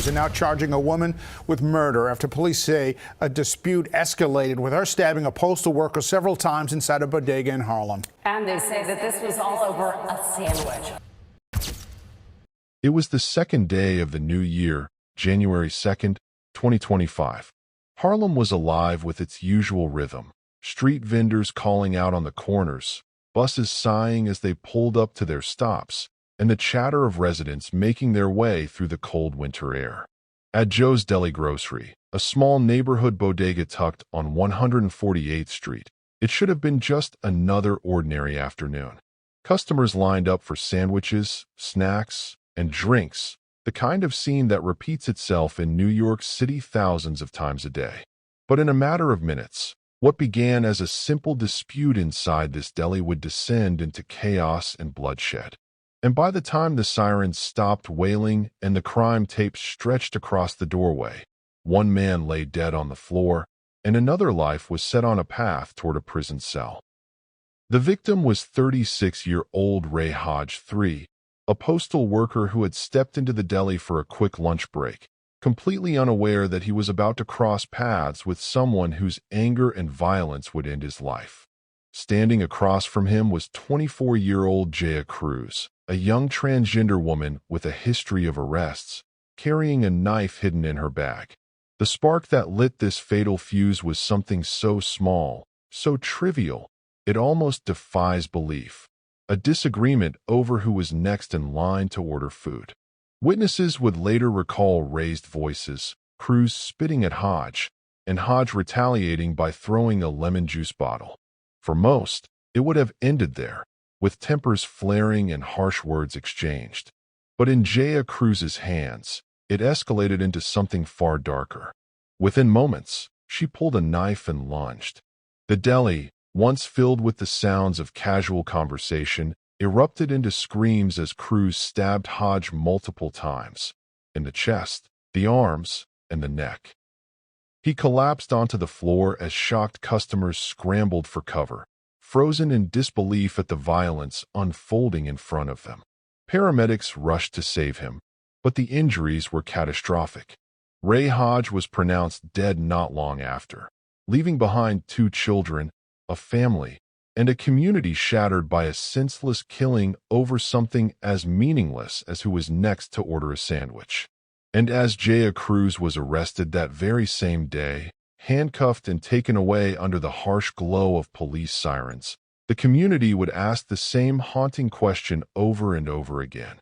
are now charging a woman with murder after police say a dispute escalated with her stabbing a postal worker several times inside a bodega in Harlem. And they say that this was all over a sandwich. It was the second day of the new year, January 2nd, 2025. Harlem was alive with its usual rhythm. Street vendors calling out on the corners, buses sighing as they pulled up to their stops, and the chatter of residents making their way through the cold winter air. At Joe's Deli Grocery, a small neighborhood bodega tucked on 148th Street, it should have been just another ordinary afternoon. Customers lined up for sandwiches, snacks, and drinks, the kind of scene that repeats itself in New York City thousands of times a day. But in a matter of minutes, what began as a simple dispute inside this deli would descend into chaos and bloodshed. And by the time the sirens stopped wailing and the crime tape stretched across the doorway, one man lay dead on the floor, and another life was set on a path toward a prison cell. The victim was 36-year-old Ray Hodge III, a postal worker who had stepped into the deli for a quick lunch break, completely unaware that he was about to cross paths with someone whose anger and violence would end his life. Standing across from him was 24-year-old Jaia Cruz, a young transgender woman with a history of arrests, carrying a knife hidden in her bag. The spark that lit this fatal fuse was something so small, so trivial, it almost defies belief. A disagreement over who was next in line to order food. Witnesses would later recall raised voices, Cruz spitting at Hodge, and Hodge retaliating by throwing a lemon juice bottle. For most, it would have ended there, with tempers flaring and harsh words exchanged. But in Jaia Cruz's hands, it escalated into something far darker. Within moments, she pulled a knife and lunged. The deli, once filled with the sounds of casual conversation, erupted into screams as Cruz stabbed Hodge multiple times, in the chest, the arms, and the neck. He collapsed onto the floor as shocked customers scrambled for cover, frozen in disbelief at the violence unfolding in front of them. Paramedics rushed to save him, but the injuries were catastrophic. Ray Hodge was pronounced dead not long after, leaving behind 2 children, a family, and a community shattered by a senseless killing over something as meaningless as who was next to order a sandwich. And as Jaia Cruz was arrested that very same day, handcuffed and taken away under the harsh glow of police sirens, the community would ask the same haunting question over and over again.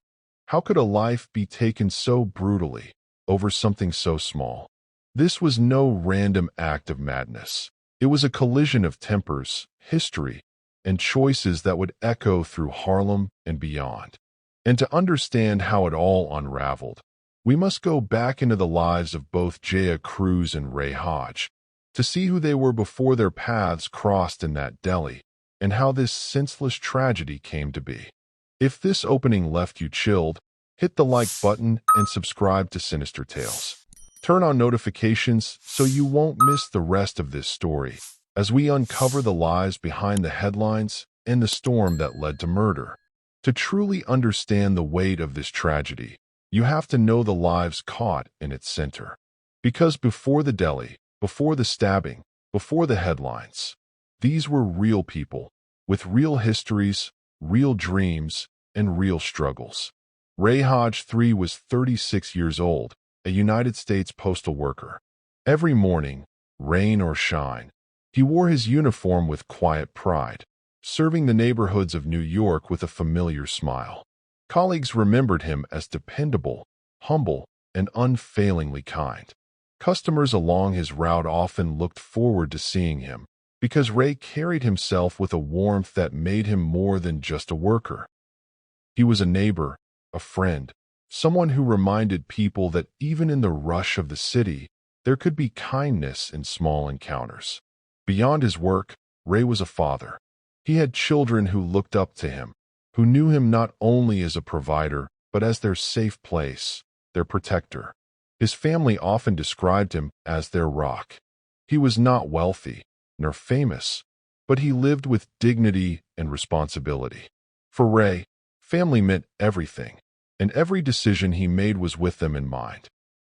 How could a life be taken so brutally over something so small? This was no random act of madness. It was a collision of tempers, history, and choices that would echo through Harlem and beyond. And to understand how it all unraveled, we must go back into the lives of both Jaia Cruz and Ray Hodge, to see who they were before their paths crossed in that deli, and how this senseless tragedy came to be. If this opening left you chilled, hit the like button and subscribe to Sinister Tales. Turn on notifications so you won't miss the rest of this story, as we uncover the lies behind the headlines and the storm that led to murder. To truly understand the weight of this tragedy, you have to know the lives caught in its center. Because before the deli, before the stabbing, before the headlines, these were real people, with real histories, real dreams, and real struggles. Ray Hodge III was 36 years old, a United States postal worker. Every morning, rain or shine, he wore his uniform with quiet pride, serving the neighborhoods of New York with a familiar smile. Colleagues remembered him as dependable, humble, and unfailingly kind. Customers along his route often looked forward to seeing him, because Ray carried himself with a warmth that made him more than just a worker. He was a neighbor, a friend, someone who reminded people that even in the rush of the city, there could be kindness in small encounters. Beyond his work, Ray was a father. He had children who looked up to him, who knew him not only as a provider, but as their safe place, their protector. His family often described him as their rock. He was not wealthy, nor famous, but he lived with dignity and responsibility. For Ray, family meant everything, and every decision he made was with them in mind.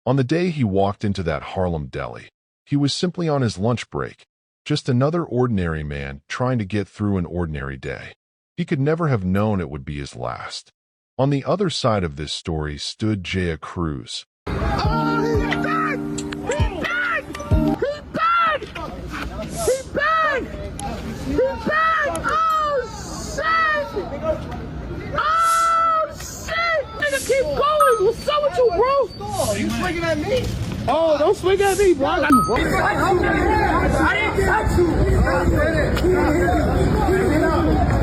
On the day he walked into that Harlem deli, he was simply on his lunch break, just another ordinary man trying to get through an ordinary day. He could never have known it would be his last. On the other side of this story stood Jaia Cruz. Oh, he's back! He's back! He's back! He's back! He's back! Oh, shit! Oh, shit! Nigga, keep going! What's up with you, bro? You swinging at me? Oh, don't swing at me, bro. I didn't touch you.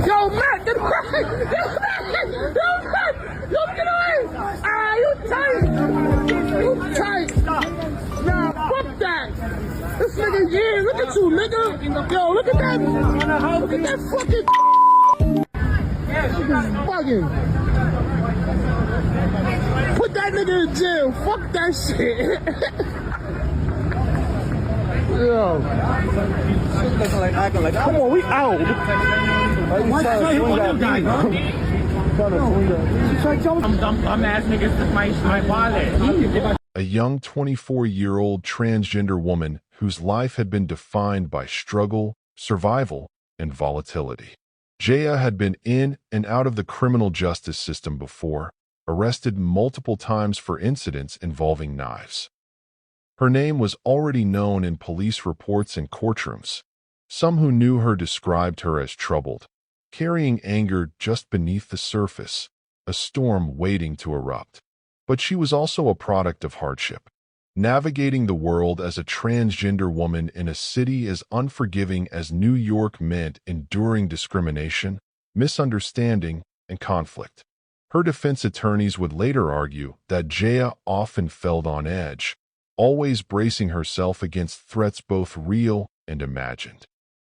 Yo, Matt, get away! Yo, Matt! Yo, get away! Ah, you tight! You tight! Nah, fuck that! This nigga, yeah, look at you, nigga! Yo, look at that! Look at that fucking nigga's bugging! Put that nigga in jail! Fuck that shit! Yo. Come on, we out! I'm asking niggas my wallet. A young 24-year-old transgender woman whose life had been defined by struggle, survival, and volatility. Jaia had been in and out of the criminal justice system before, arrested multiple times for incidents involving knives. Her name was already known in police reports and courtrooms. Some who knew her described her as troubled, carrying anger just beneath the surface, a storm waiting to erupt. But she was also a product of hardship, navigating the world as a transgender woman in a city as unforgiving as New York meant enduring discrimination, misunderstanding, and conflict. Her defense attorneys would later argue that Jaia often felt on edge, always bracing herself against threats both real and imagined.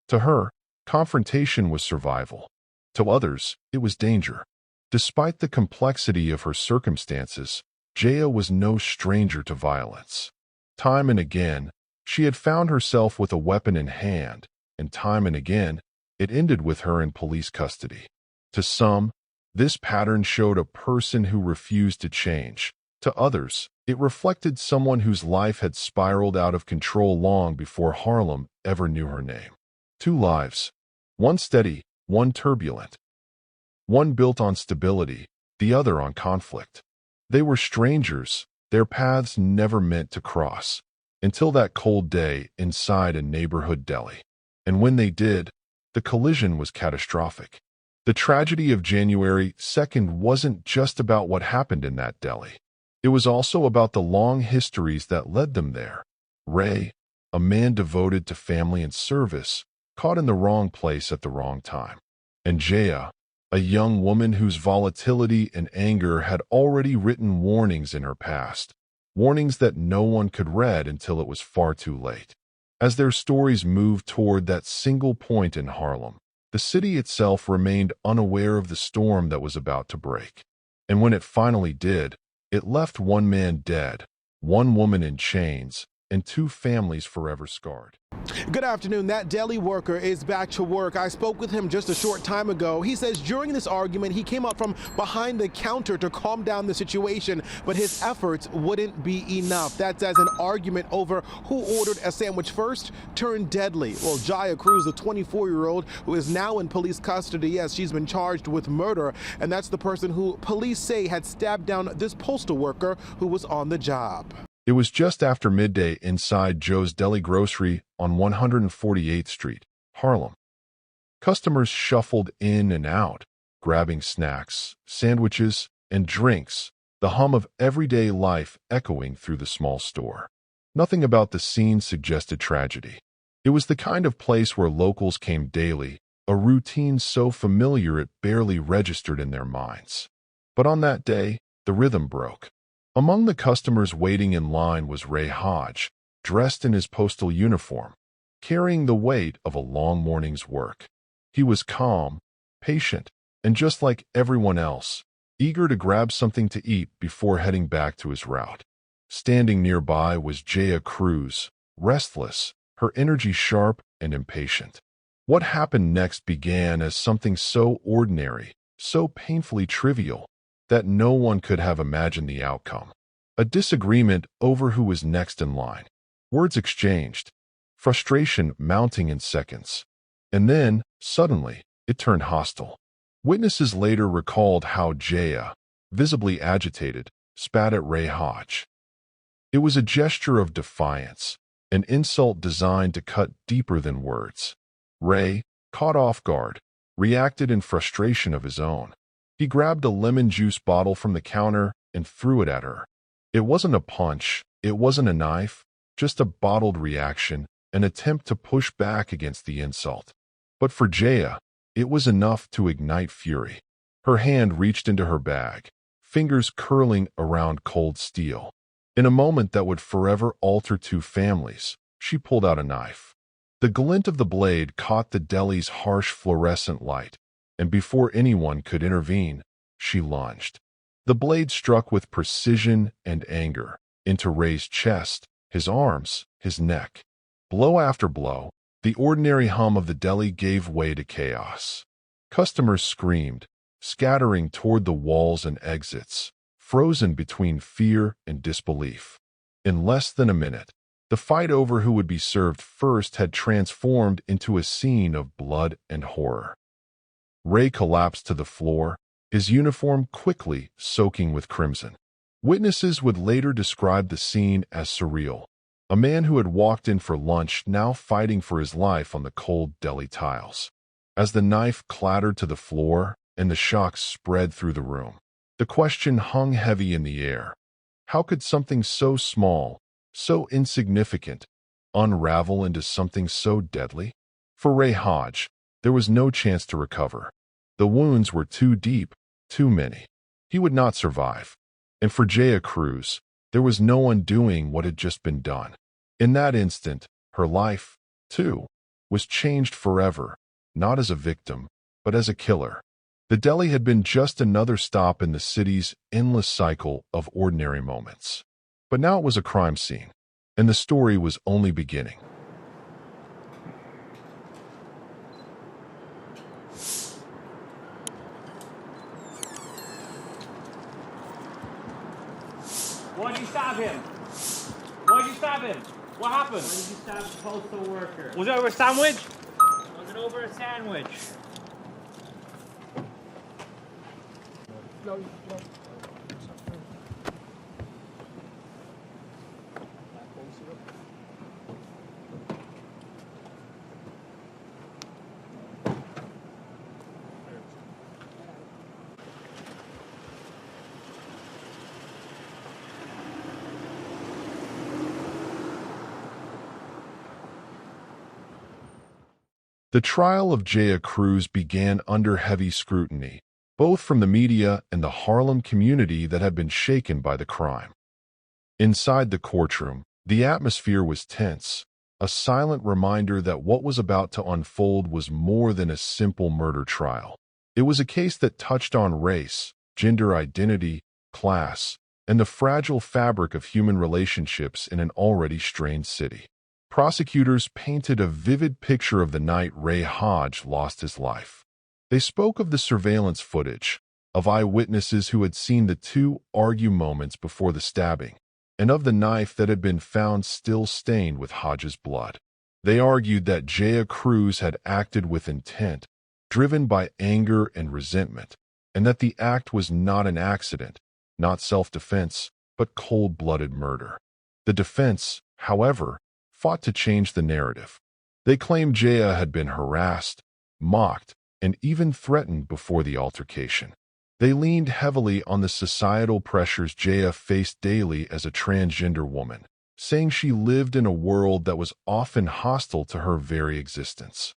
To her, confrontation was survival. To others, it was danger. Despite the complexity of her circumstances, Jaia was no stranger to violence. Time and again, she had found herself with a weapon in hand, and time and again, it ended with her in police custody. To some, this pattern showed a person who refused to change. To others, it reflected someone whose life had spiraled out of control long before Harlem ever knew her name. Two lives, one steady, one turbulent. One built on stability, the other on conflict. They were strangers, their paths never meant to cross, until that cold day inside a neighborhood deli. And when they did, the collision was catastrophic. The tragedy of January 2nd wasn't just about what happened in that deli. It was also about the long histories that led them there. Ray, a man devoted to family and service, caught in the wrong place at the wrong time. And Jaia, a young woman whose volatility and anger had already written warnings in her past, warnings that no one could read until it was far too late. As their stories moved toward that single point in Harlem, the city itself remained unaware of the storm that was about to break. And when it finally did, it left one man dead, one woman in chains, and two families forever scarred. Good afternoon. That deli worker is back to work. I spoke with him just a short time ago. He says during this argument, he came up from behind the counter to calm down the situation, but his efforts wouldn't be enough. That's as an argument over who ordered a sandwich first turned deadly. Well, Jaia Cruz, the 24-year-old who is now in police custody as she's been charged with murder, and that's the person who police say had stabbed down this postal worker who was on the job. It was just after midday inside Joe's Deli Grocery on 148th Street, Harlem. Customers shuffled in and out, grabbing snacks, sandwiches, and drinks, the hum of everyday life echoing through the small store. Nothing about the scene suggested tragedy. It was the kind of place where locals came daily, a routine so familiar it barely registered in their minds. But on that day, the rhythm broke. Among the customers waiting in line was Ray Hodge, dressed in his postal uniform, carrying the weight of a long morning's work. He was calm, patient, and just like everyone else, eager to grab something to eat before heading back to his route. Standing nearby was Jaia Cruz, restless, her energy sharp and impatient. What happened next began as something so ordinary, so painfully trivial, that no one could have imagined the outcome. A disagreement over who was next in line. Words exchanged. Frustration mounting in seconds. And then, suddenly, it turned hostile. Witnesses later recalled how Jaia, visibly agitated, spat at Ray Hodge. It was a gesture of defiance, an insult designed to cut deeper than words. Ray, caught off guard, reacted in frustration of his own. He grabbed a lemon juice bottle from the counter and threw it at her. It wasn't a punch, it wasn't a knife, just a bottled reaction, an attempt to push back against the insult. But for Jaia, it was enough to ignite fury. Her hand reached into her bag, fingers curling around cold steel. In a moment that would forever alter two families, she pulled out a knife. The glint of the blade caught the deli's harsh fluorescent light, and before anyone could intervene, she lunged. The blade struck with precision and anger into Ray's chest, his arms, his neck. Blow after blow, the ordinary hum of the deli gave way to chaos. Customers screamed, scattering toward the walls and exits, frozen between fear and disbelief. In less than a minute, the fight over who would be served first had transformed into a scene of blood and horror. Ray collapsed to the floor, his uniform quickly soaking with crimson. Witnesses would later describe the scene as surreal. A man who had walked in for lunch now fighting for his life on the cold deli tiles. As the knife clattered to the floor and the shock spread through the room, the question hung heavy in the air. How could something so small, so insignificant, unravel into something so deadly? For Ray Hodge, there was no chance to recover. The wounds were too deep, too many. He would not survive. And for Jaia Cruz, there was no undoing what had just been done. In that instant, her life, too, was changed forever, not as a victim, but as a killer. The deli had been just another stop in the city's endless cycle of ordinary moments. But now it was a crime scene, and the story was only beginning. Why'd you stab him? Why'd you stab him? What happened? Why did you stab the postal worker? Was it over a sandwich? Was it over a sandwich? The trial of Jaia Cruz began under heavy scrutiny, both from the media and the Harlem community that had been shaken by the crime. Inside the courtroom, the atmosphere was tense, a silent reminder that what was about to unfold was more than a simple murder trial. It was a case that touched on race, gender identity, class, and the fragile fabric of human relationships in an already strained city. Prosecutors painted a vivid picture of the night Ray Hodge lost his life. They spoke of the surveillance footage, of eyewitnesses who had seen the two argue moments before the stabbing, and of the knife that had been found still stained with Hodge's blood. They argued that Jaia Cruz had acted with intent, driven by anger and resentment, and that the act was not an accident, not self-defense, but cold-blooded murder. The defense, however, fought to change the narrative. They claimed Jaia had been harassed, mocked, and even threatened before the altercation. They leaned heavily on the societal pressures Jaia faced daily as a transgender woman, saying she lived in a world that was often hostile to her very existence.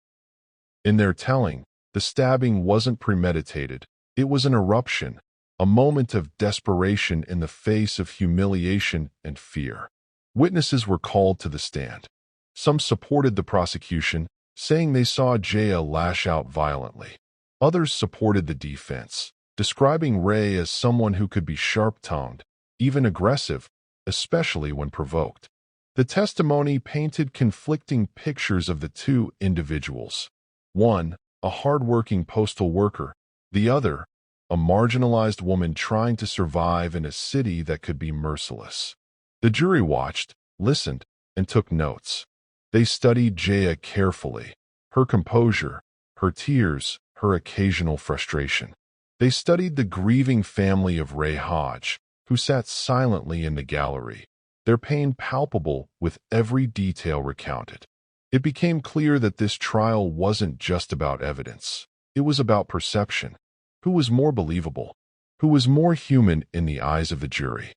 In their telling, the stabbing wasn't premeditated. It was an eruption, a moment of desperation in the face of humiliation and fear. Witnesses were called to the stand. Some supported the prosecution, saying they saw Jaia lash out violently. Others supported the defense, describing Ray as someone who could be sharp-tongued, even aggressive, especially when provoked. The testimony painted conflicting pictures of the two individuals. One, a hard-working postal worker, the other, a marginalized woman trying to survive in a city that could be merciless. The jury watched, listened, and took notes. They studied Jaia carefully, her composure, her tears, her occasional frustration. They studied the grieving family of Ray Hodge, who sat silently in the gallery, their pain palpable with every detail recounted. It became clear that this trial wasn't just about evidence. It was about perception. Who was more believable? Who was more human in the eyes of the jury?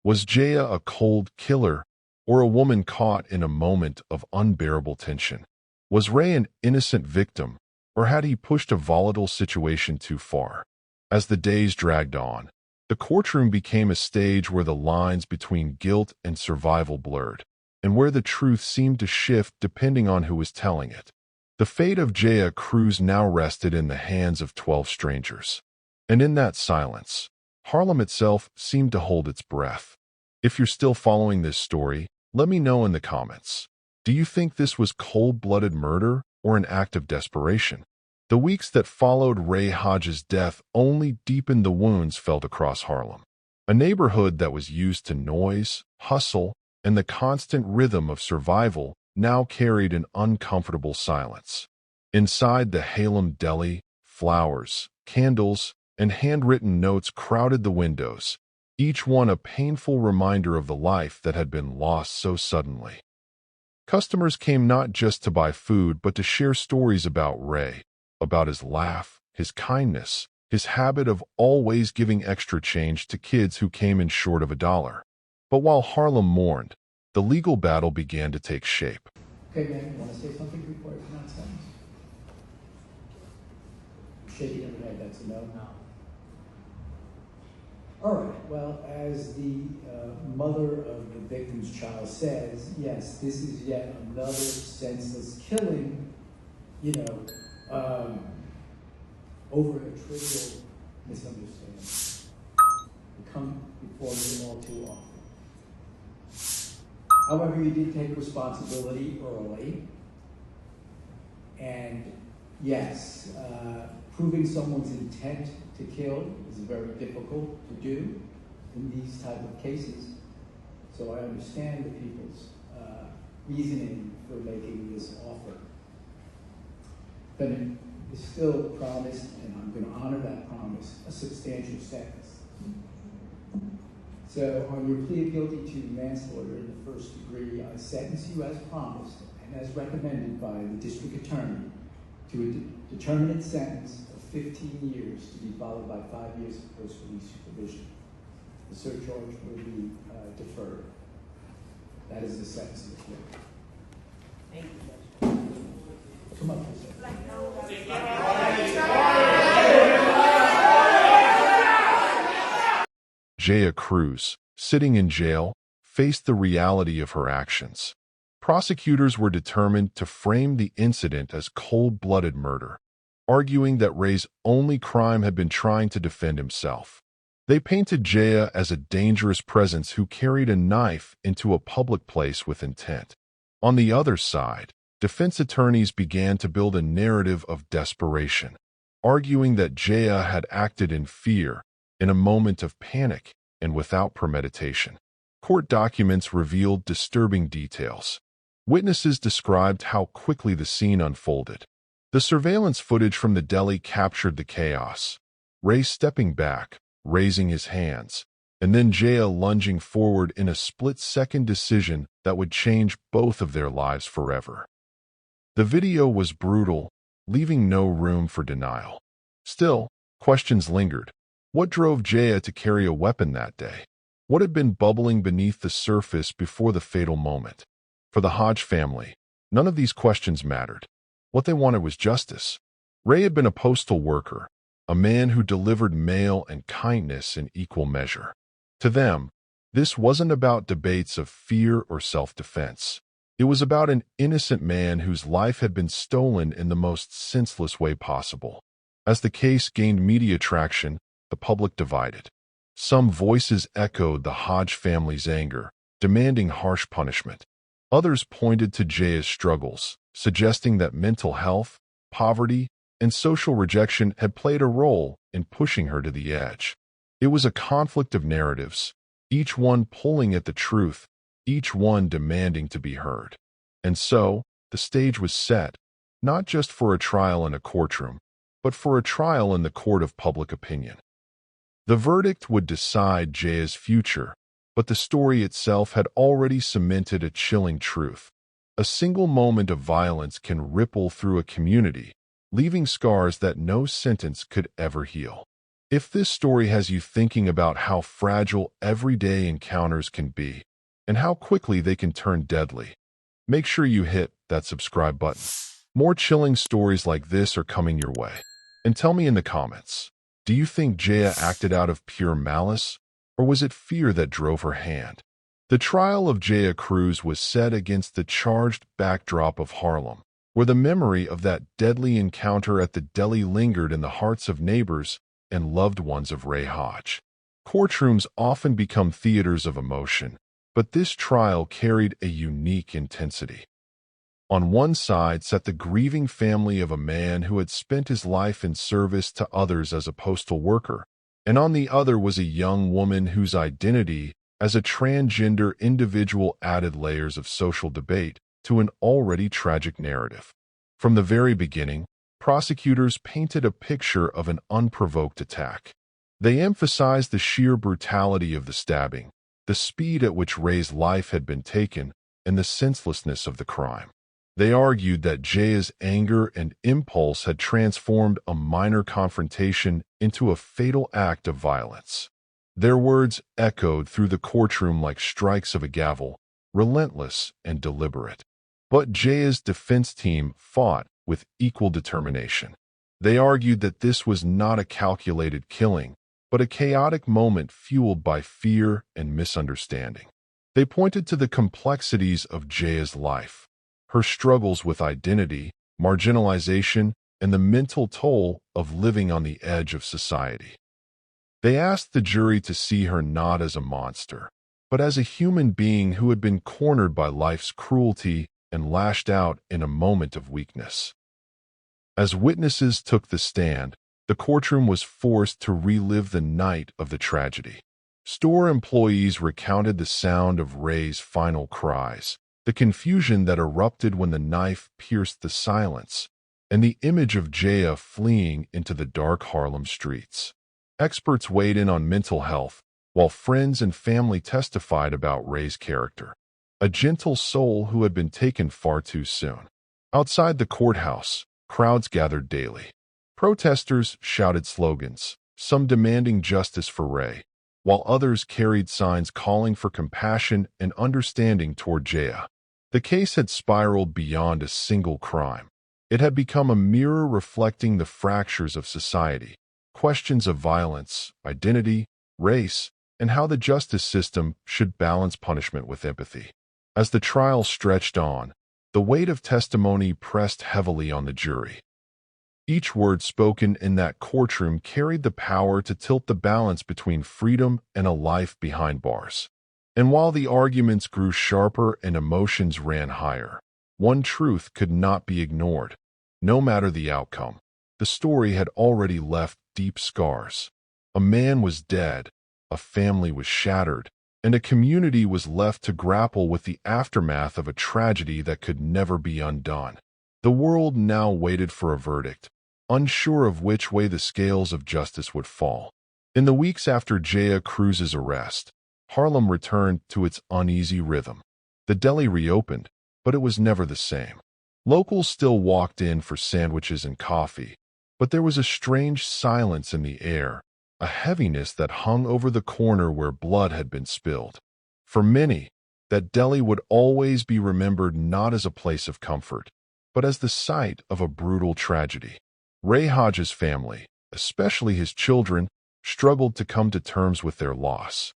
Was Jaia a cold killer or a woman caught in a moment of unbearable tension? Was Ray an innocent victim, or had he pushed a volatile situation too far? As the days dragged on, the courtroom became a stage where the lines between guilt and survival blurred, and where the truth seemed to shift depending on who was telling it. The fate of Jaia Cruz now rested in the hands of 12 strangers. And in that silence, Harlem itself seemed to hold its breath. If you're still following this story, let me know in the comments. Do you think this was cold-blooded murder or an act of desperation? The weeks that followed Ray Hodge's death only deepened the wounds felt across Harlem, a neighborhood that was used to noise, hustle, and the constant rhythm of survival now carried an uncomfortable silence. Inside the Harlem deli, flowers, candles, and handwritten notes crowded the windows, each one a painful reminder of the life that had been lost so suddenly. Customers came not just to buy food but to share stories about Ray, about his laugh, his kindness, his habit of always giving extra change to kids who came in short of $1. But while Harlem mourned, the legal battle began to take shape. Okay, ma'am, you want to say something before I pronounce sentence? Shaking of your head, that's a no? No. All right, well, as the mother of the victim's child says, yes, this is yet another senseless killing, over a trivial misunderstanding. We come before you all too often. However, you did take responsibility early, and yes, proving someone's intent to kill is very difficult to do in these type of cases. So I understand the people's reasoning for making this offer. But it is still promised, and I'm going to honor that promise, a substantial sentence. So on your plea of guilty to manslaughter in the first degree, I sentence you as promised and as recommended by the district attorney to a determinate sentence of 15 years to be followed by 5 years of post-release supervision. The surcharge will be deferred. That is the sentence of the court. Thank you, Judge. Come up for a second. Jaia Cruz, sitting in jail, faced the reality of her actions. Prosecutors were determined to frame the incident as cold-blooded murder, arguing that Ray's only crime had been trying to defend himself. They painted Jaia as a dangerous presence who carried a knife into a public place with intent. On the other side, defense attorneys began to build a narrative of desperation, arguing that Jaia had acted in fear, in a moment of panic, and without premeditation. Court documents revealed disturbing details. Witnesses described how quickly the scene unfolded. The surveillance footage from the deli captured the chaos. Ray stepping back, raising his hands, and then Jaia lunging forward in a split-second decision that would change both of their lives forever. The video was brutal, leaving no room for denial. Still, questions lingered. What drove Jaia to carry a weapon that day? What had been bubbling beneath the surface before the fatal moment? For the Hodge family, none of these questions mattered. What they wanted was justice. Ray had been a postal worker, a man who delivered mail and kindness in equal measure. To them, this wasn't about debates of fear or self-defense. It was about an innocent man whose life had been stolen in the most senseless way possible. As the case gained media traction, the public divided. Some voices echoed the Hodge family's anger, demanding harsh punishment. Others pointed to Jaia's struggles, suggesting that mental health, poverty, and social rejection had played a role in pushing her to the edge. It was a conflict of narratives, each one pulling at the truth, each one demanding to be heard. And so, the stage was set, not just for a trial in a courtroom, but for a trial in the court of public opinion. The verdict would decide Jaia's future, but the story itself had already cemented a chilling truth. A single moment of violence can ripple through a community, leaving scars that no sentence could ever heal. If this story has you thinking about how fragile everyday encounters can be, and how quickly they can turn deadly, make sure you hit that subscribe button. More chilling stories like this are coming your way. And tell me in the comments, do you think Jaia acted out of pure malice, or was it fear that drove her hand? The trial of Jaia Cruz was set against the charged backdrop of Harlem, where the memory of that deadly encounter at the deli lingered in the hearts of neighbors and loved ones of Ray Hodge. Courtrooms often become theaters of emotion, but this trial carried a unique intensity. On one side sat the grieving family of a man who had spent his life in service to others as a postal worker, and on the other was a young woman whose identity as a transgender individual added layers of social debate to an already tragic narrative. From the very beginning, prosecutors painted a picture of an unprovoked attack. They emphasized the sheer brutality of the stabbing, the speed at which Ray's life had been taken, and the senselessness of the crime. They argued that Jaia's anger and impulse had transformed a minor confrontation into a fatal act of violence. Their words echoed through the courtroom like strikes of a gavel, relentless and deliberate. But Jaia's defense team fought with equal determination. They argued that this was not a calculated killing, but a chaotic moment fueled by fear and misunderstanding. They pointed to the complexities of Jaia's life, her struggles with identity, marginalization, and the mental toll of living on the edge of society. They asked the jury to see her not as a monster, but as a human being who had been cornered by life's cruelty and lashed out in a moment of weakness. As witnesses took the stand, the courtroom was forced to relive the night of the tragedy. Store employees recounted the sound of Ray's final cries, the confusion that erupted when the knife pierced the silence, and the image of Jaia fleeing into the dark Harlem streets. Experts weighed in on mental health, while friends and family testified about Ray's character, a gentle soul who had been taken far too soon. Outside the courthouse, crowds gathered daily. Protesters shouted slogans, some demanding justice for Ray, while others carried signs calling for compassion and understanding toward Jaia. The case had spiraled beyond a single crime. It had become a mirror reflecting the fractures of society, questions of violence, identity, race, and how the justice system should balance punishment with empathy. As the trial stretched on, the weight of testimony pressed heavily on the jury. Each word spoken in that courtroom carried the power to tilt the balance between freedom and a life behind bars. And while the arguments grew sharper and emotions ran higher, one truth could not be ignored. No matter the outcome, the story had already left deep scars. A man was dead, a family was shattered, and a community was left to grapple with the aftermath of a tragedy that could never be undone. The world now waited for a verdict, unsure of which way the scales of justice would fall. In the weeks after Jaia Cruz's arrest, Harlem returned to its uneasy rhythm. The deli reopened, but it was never the same. Locals still walked in for sandwiches and coffee, but there was a strange silence in the air, a heaviness that hung over the corner where blood had been spilled. For many, that deli would always be remembered not as a place of comfort, but as the site of a brutal tragedy. Ray Hodge's family, especially his children, struggled to come to terms with their loss.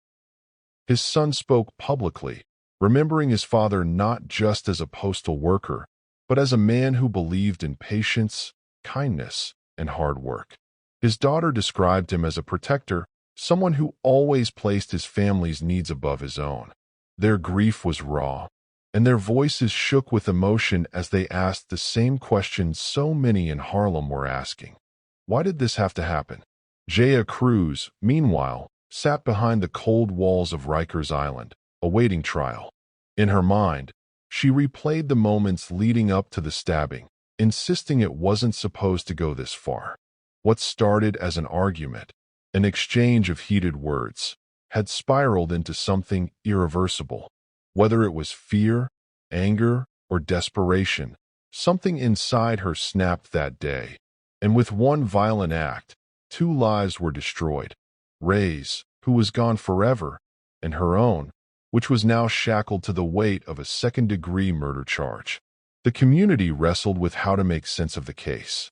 His son spoke publicly, remembering his father not just as a postal worker, but as a man who believed in patience, kindness, and hard work. His daughter described him as a protector, someone who always placed his family's needs above his own. Their grief was raw, and their voices shook with emotion as they asked the same question so many in Harlem were asking. Why did this have to happen? Jaia Cruz, meanwhile, sat behind the cold walls of Rikers Island, awaiting trial. In her mind, she replayed the moments leading up to the stabbing, insisting it wasn't supposed to go this far. What started as an argument, an exchange of heated words, had spiraled into something irreversible. Whether it was fear, anger, or desperation, something inside her snapped that day. And with one violent act, 2 lives were destroyed. Ray's, who was gone forever, and her own, which was now shackled to the weight of a second-degree murder charge. The community wrestled with how to make sense of the case.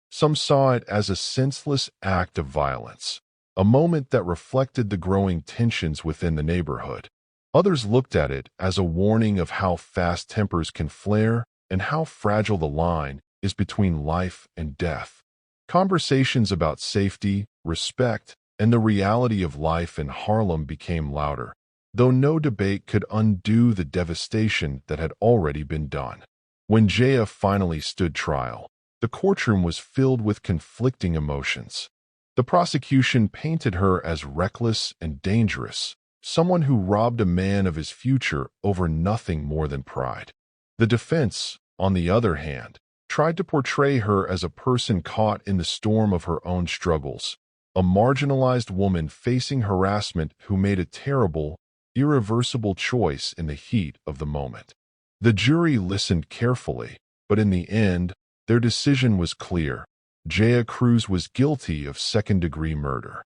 Some saw it as a senseless act of violence, a moment that reflected the growing tensions within the neighborhood. Others looked at it as a warning of how fast tempers can flare and how fragile the line is between life and death. Conversations about safety, respect, and the reality of life in Harlem became louder, though no debate could undo the devastation that had already been done. When Jaia finally stood trial, the courtroom was filled with conflicting emotions. The prosecution painted her as reckless and dangerous, someone who robbed a man of his future over nothing more than pride. The defense, on the other hand, tried to portray her as a person caught in the storm of her own struggles, a marginalized woman facing harassment who made a terrible, irreversible choice in the heat of the moment. The jury listened carefully, but in the end, their decision was clear. Jaia Cruz was guilty of second-degree murder.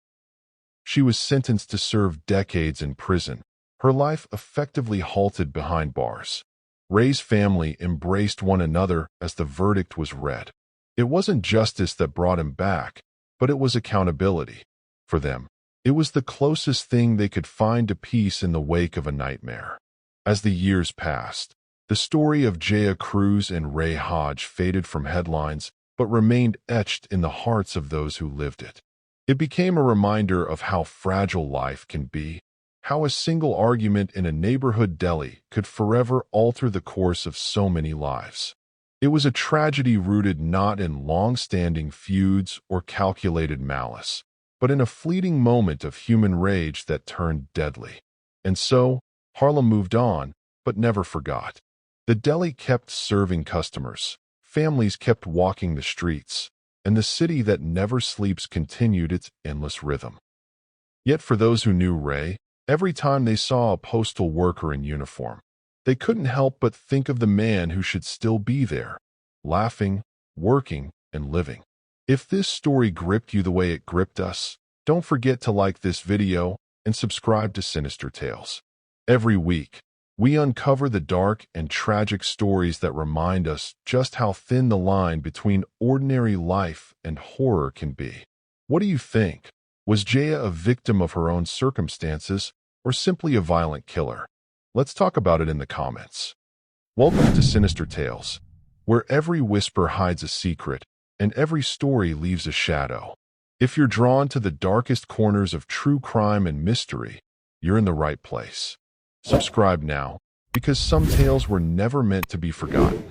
She was sentenced to serve decades in prison, her life effectively halted behind bars. Ray's family embraced one another as the verdict was read. It wasn't justice that brought him back, but it was accountability. For them, it was the closest thing they could find to peace in the wake of a nightmare. As the years passed, the story of Jaia Cruz and Ray Hodge faded from headlines but remained etched in the hearts of those who lived it. It became a reminder of how fragile life can be, how a single argument in a neighborhood deli could forever alter the course of so many lives. It was a tragedy rooted not in long-standing feuds or calculated malice, but in a fleeting moment of human rage that turned deadly. And so, Harlem moved on, but never forgot. The deli kept serving customers, families kept walking the streets, and the city that never sleeps continued its endless rhythm. Yet for those who knew Ray, every time they saw a postal worker in uniform, they couldn't help but think of the man who should still be there, laughing, working, and living. If this story gripped you the way it gripped us, don't forget to like this video and subscribe to Sinister Tales. Every week, we uncover the dark and tragic stories that remind us just how thin the line between ordinary life and horror can be. What do you think? Was Jaia a victim of her own circumstances or simply a violent killer? Let's talk about it in the comments. Welcome to Sinister Tales, where every whisper hides a secret and every story leaves a shadow. If you're drawn to the darkest corners of true crime and mystery, you're in the right place. Subscribe now, because some tales were never meant to be forgotten.